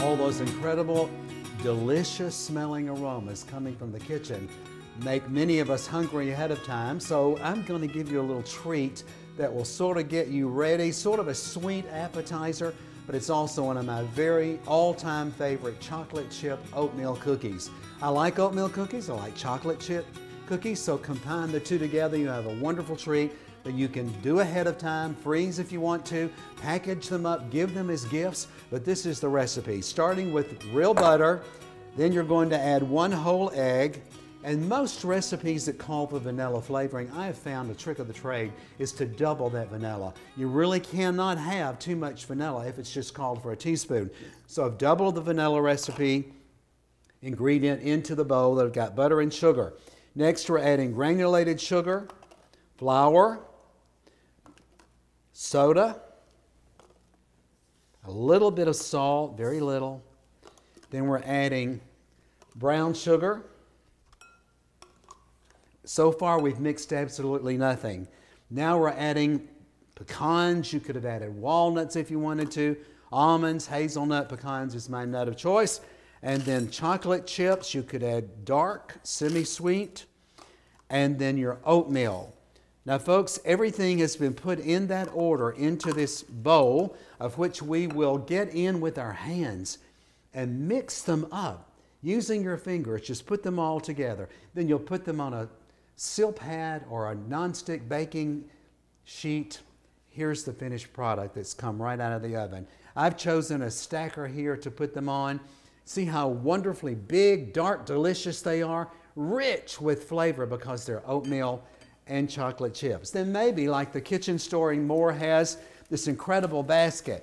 All those incredible, delicious smelling aromas coming from the kitchen make many of us hungry ahead of time. So I'm going to give you a little treat that will sort of get you ready, sort of a sweet appetizer, but it's also one of my very all-time favorite chocolate chip oatmeal cookies. I like oatmeal cookies, I like chocolate chip cookies, so combine the two together, you have a wonderful treat that you can do ahead of time, freeze if you want to, package them up, give them as gifts, but this is the recipe. Starting with real butter, then you're going to add 1 whole egg, and most recipes that call for vanilla flavoring, I have found a trick of the trade is to double that vanilla. You really cannot have too much vanilla if it's just called for a teaspoon. So I've doubled the vanilla recipe ingredient into the bowl that I've got butter and sugar. Next we're adding granulated sugar, flour, soda, a little bit of salt, very little. Then we're adding brown sugar. So far we've mixed absolutely nothing. Now we're adding pecans. You could have added walnuts if you wanted to. Almonds, hazelnut, pecans is my nut of choice. And then chocolate chips. You could add dark, semi-sweet. And then your oatmeal. Now folks, everything has been put in that order into this bowl, of which we will get in with our hands and mix them up using your fingers. Just put them all together. Then you'll put them on a seal pad or a nonstick baking sheet. Here's the finished product that's come right out of the oven. I've chosen a stacker here to put them on. See how wonderfully big, dark, delicious they are, rich with flavor because they're oatmeal and chocolate chips. Then maybe like the Kitchen Store and More has this incredible basket.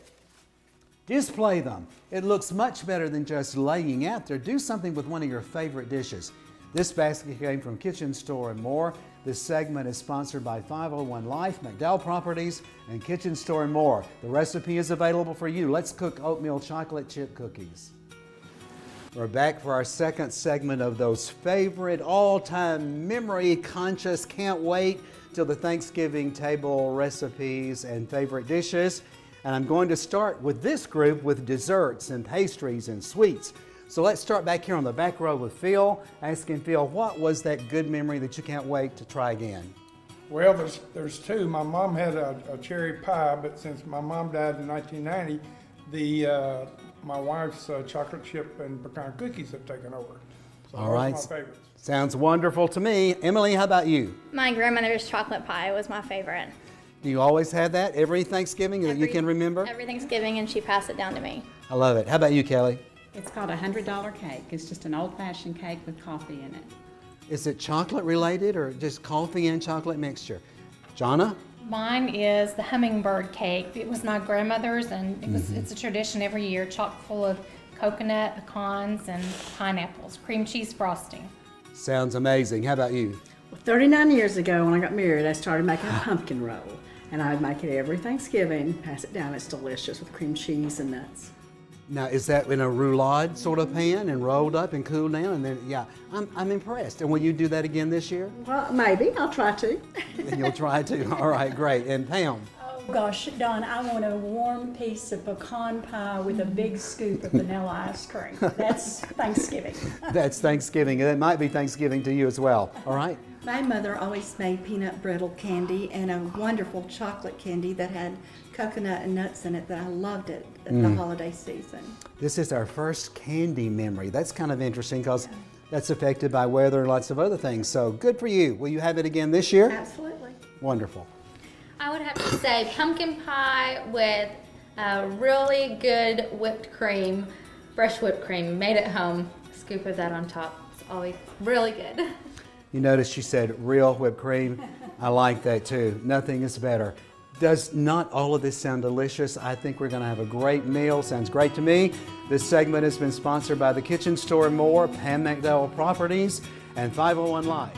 Display them. It looks much better than just laying out there. Do something with one of your favorite dishes. This basket came from Kitchen Store and More. This segment is sponsored by 501 Life, McDowell Properties, and Kitchen Store and More. The recipe is available for you. Let's cook oatmeal chocolate chip cookies. We're back for our second segment of those favorite, all-time, memory-conscious, can't wait till the Thanksgiving table recipes and favorite dishes. And I'm going to start with this group with desserts and pastries and sweets. So let's start back here on the back row with Phil, asking Phil, what was that good memory that you can't wait to try again? Well, there's two. My mom had a cherry pie, but since my mom died in 1990, my wife's chocolate chip and pecan cookies have taken over. So all right. Those are my favorites. Sounds wonderful to me. Emily, how about you? My grandmother's chocolate pie was my favorite. Do you always have that every Thanksgiving that you can remember? Every Thanksgiving, and she passed it down to me. I love it. How about you, Kelly? It's called a $100 cake. It's just an old-fashioned cake with coffee in it. Is it chocolate related or just coffee and chocolate mixture? Jonna? Mine is the hummingbird cake. It was my grandmother's, and it's a tradition every year, chock full of coconut, pecans, and pineapples, cream cheese frosting. Sounds amazing. How about you? Well, 39 years ago when I got married, I started making a pumpkin roll. And I would make it every Thanksgiving, pass it down. It's delicious with cream cheese and nuts. Now, is that in a roulade sort of pan and rolled up and cooled down? And then, yeah, I'm impressed. And will you do that again this year? Well, maybe. I'll try to. And you'll try to. All right, great. And Pam? Oh gosh, Don, I want a warm piece of pecan pie with a big scoop of vanilla ice cream. That's Thanksgiving. That's Thanksgiving. And it might be Thanksgiving to you as well. All right? My mother always made peanut brittle candy and a wonderful chocolate candy that had coconut and nuts in it that I loved it at the holiday season. This is our first candy memory. That's kind of interesting because that's affected by weather and lots of other things. So good for you. Will you have it again this year? Absolutely. Wonderful. I would have to say pumpkin pie with a really good whipped cream, fresh whipped cream, made at home. Scoop of that on top. It's always really good. You notice she said real whipped cream. I like that too. Nothing is better. Does not all of this sound delicious? I think we're going to have a great meal. Sounds great to me. This segment has been sponsored by the Kitchen Store and More, Pam McDowell Properties, and 501 Life.